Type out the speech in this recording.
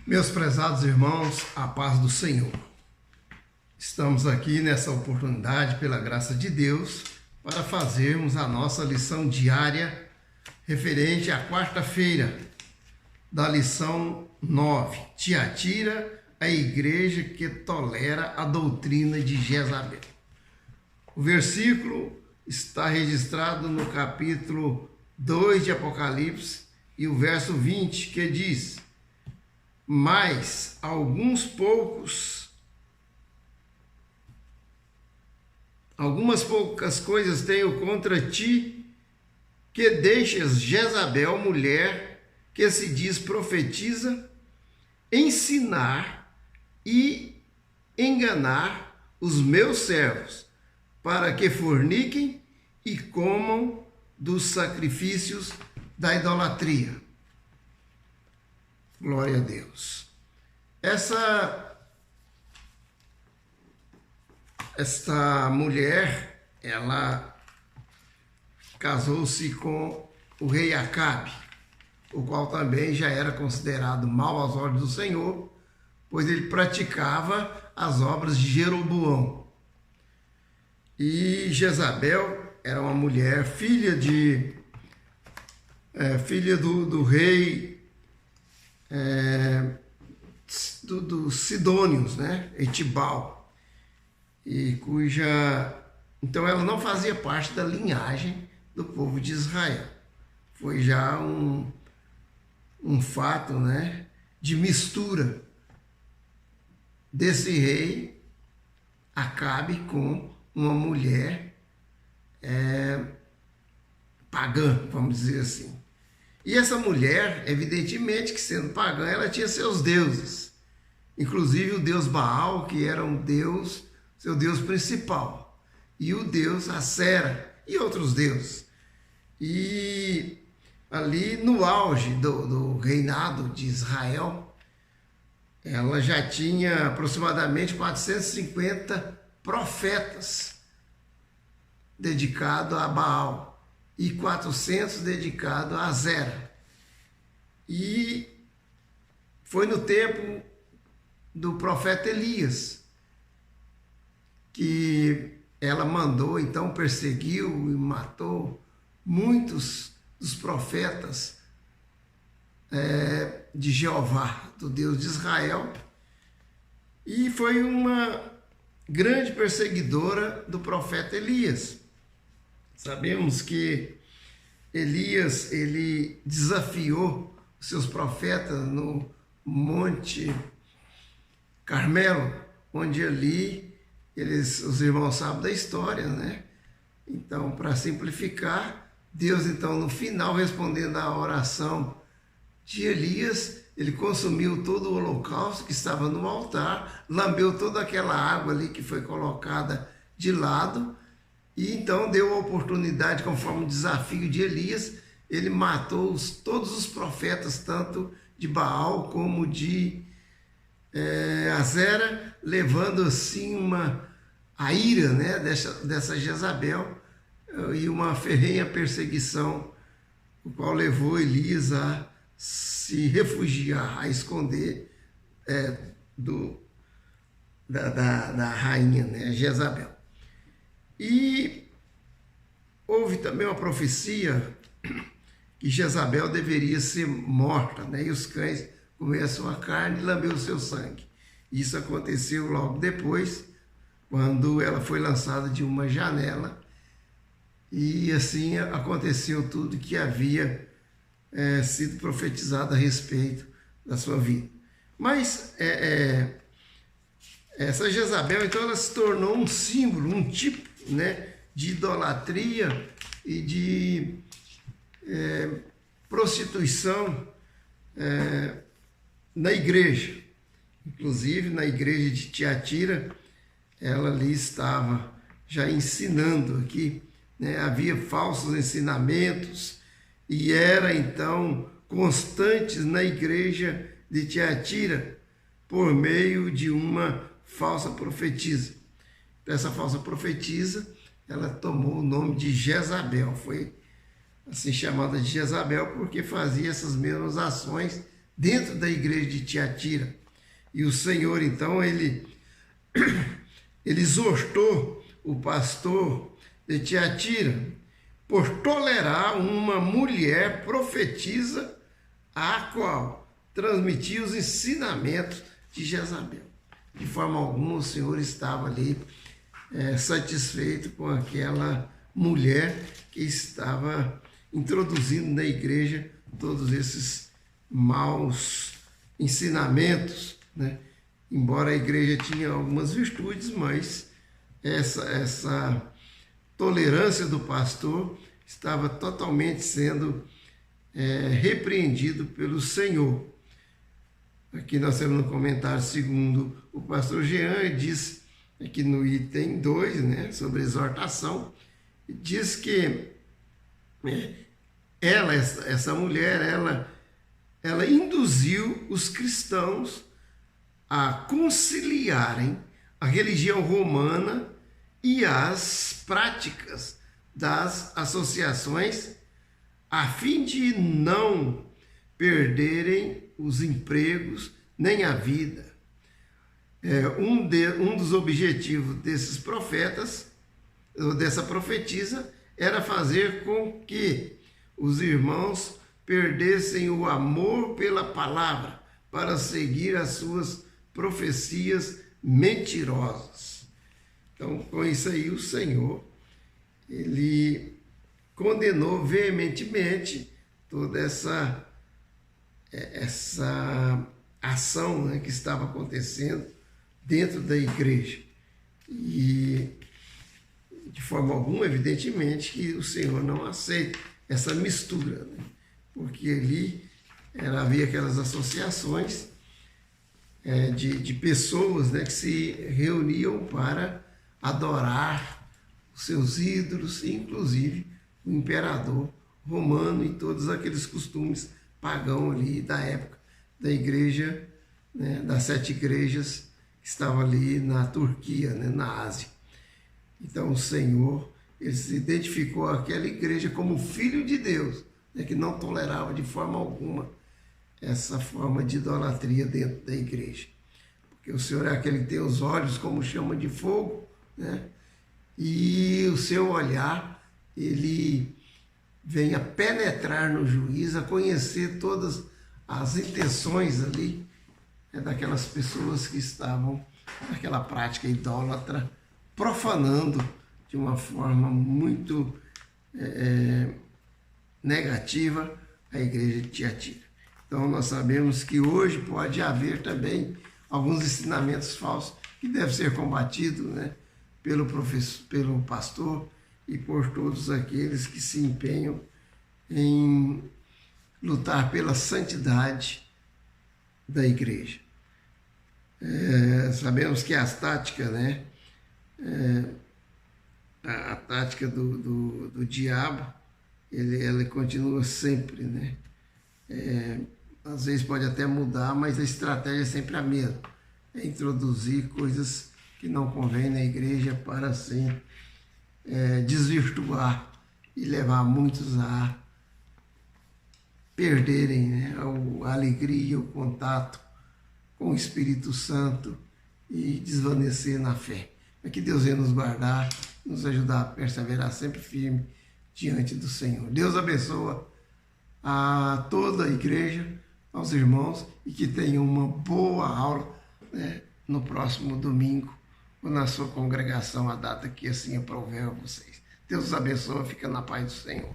Meus prezados irmãos, a paz do Senhor. Estamos aqui nessa oportunidade, pela graça de Deus, para fazermos a nossa lição diária referente à quarta-feira da lição 9. Tiatira, a igreja que tolera a doutrina de Jezabel. O versículo está registrado no capítulo 2 de Apocalipse e o verso 20, que diz: mas algumas poucas coisas tenho contra ti, que deixas Jezabel, mulher que se diz profetiza, ensinar e enganar os meus servos, para que forniquem e comam dos sacrifícios da idolatria. Glória a Deus. Esta mulher, ela casou-se com o rei Acabe, o qual também já era considerado mau aos olhos do Senhor, pois ele praticava as obras de Jeroboão. E Jezabel era uma mulher filha do rei dos Sidônios, né? Etibal, e então ela não fazia parte da linhagem do povo de Israel. Foi já um fato, né, de mistura desse rei Acabe com uma mulher pagã, vamos dizer assim. E essa mulher, evidentemente que sendo pagã, ela tinha seus deuses. Inclusive o deus Baal, que era seu deus principal. E o deus Acera e outros deuses. E ali no auge do reinado de Israel, ela já tinha aproximadamente 450 profetas dedicados a Baal e 400 dedicados a Azera. E foi no tempo do profeta Elias que ela mandou, então perseguiu e matou muitos dos profetas de Jeová, do Deus de Israel, e foi uma grande perseguidora do profeta Elias. Sabemos que Elias, ele desafiou os seus profetas no Monte Carmelo, onde ali os irmãos sabem da história, né? Então, para simplificar, Deus, então, no final, respondendo à oração de Elias, ele consumiu todo o holocausto que estava no altar, lambeu toda aquela água ali que foi colocada de lado, e então deu a oportunidade, conforme o desafio de Elias, ele matou todos os profetas, tanto de Baal como de Azera, levando assim a ira, né, dessa Jezabel, e uma ferrenha perseguição, o qual levou Elias a se refugiar, a esconder da rainha, né, Jezabel. E houve também uma profecia que Jezabel deveria ser morta, né? E os cães comeram a sua carne e lambeu o seu sangue. Isso aconteceu logo depois, quando ela foi lançada de uma janela, e assim aconteceu tudo que havia sido profetizado a respeito da sua vida. Mas essa Jezabel, então, ela se tornou um símbolo, um tipo, né, de idolatria e de prostituição na igreja. Inclusive, na igreja de Tiatira, ela ali estava já ensinando aqui, né, havia falsos ensinamentos, e era, então, constantes na igreja de Tiatira, por meio de uma falsa profetisa. Essa falsa profetisa, ela tomou o nome de Jezabel, foi assim chamada de Jezabel porque fazia essas mesmas ações dentro da igreja de Tiatira. E o Senhor, então, ele exortou o pastor de Tiatira por tolerar uma mulher profetisa a qual transmitia os ensinamentos de Jezabel. De forma alguma o Senhor estava ali satisfeito com aquela mulher que estava introduzindo na igreja todos esses maus ensinamentos, né? Embora a igreja tinha algumas virtudes, mas essa tolerância do pastor estava totalmente sendo repreendido pelo Senhor. Aqui nós temos no comentário segundo o pastor Jean, ele diz aqui no item 2, né, sobre exortação, diz que essa mulher, ela induziu os cristãos a conciliarem a religião romana e as práticas das associações, a fim de não perderem os empregos nem a vida. Um dos objetivos desses profetas, ou dessa profetisa, era fazer com que os irmãos perdessem o amor pela palavra para seguir as suas profecias mentirosas. Então, com isso aí, o Senhor, ele condenou veementemente toda essa ação, né, que estava acontecendo dentro da igreja. E, de forma alguma, evidentemente, que o Senhor não aceita essa mistura, né? Porque ali havia aquelas associações de pessoas, né, que se reuniam para adorar os seus ídolos, inclusive o imperador romano e todos aqueles costumes pagãos ali da época da igreja, né, das 7 igrejas que estavam ali na Turquia, né, na Ásia. Então o Senhor, ele se identificou aquela igreja como filho de Deus, né, que não tolerava de forma alguma essa forma de idolatria dentro da igreja. Porque o Senhor é aquele que tem os olhos como chama de fogo, né? E o seu olhar, ele vem a penetrar no juiz, a conhecer todas as intenções ali, né, daquelas pessoas que estavam naquela prática idólatra, profanando de uma forma muito negativa a igreja de Tiatira. Então nós sabemos que hoje pode haver também alguns ensinamentos falsos que devem ser combatidos, né, pelo pastor e por todos aqueles que se empenham em lutar pela santidade da igreja. Sabemos que as táticas, né, a tática do diabo, ela continua sempre, né? Às vezes pode até mudar, mas a estratégia é sempre a mesma. É introduzir coisas que não convém na igreja para assim desvirtuar e levar muitos a perderem, né, a alegria, o contato com o Espírito Santo e desvanecer na fé. É que Deus venha nos guardar, nos ajudar a perseverar sempre firme diante do Senhor. Deus abençoa a toda a igreja, aos irmãos, e que tenham uma boa aula, né, no próximo domingo, ou na sua congregação, a data que assim aprouver a vocês. Deus os abençoe, fica na paz do Senhor.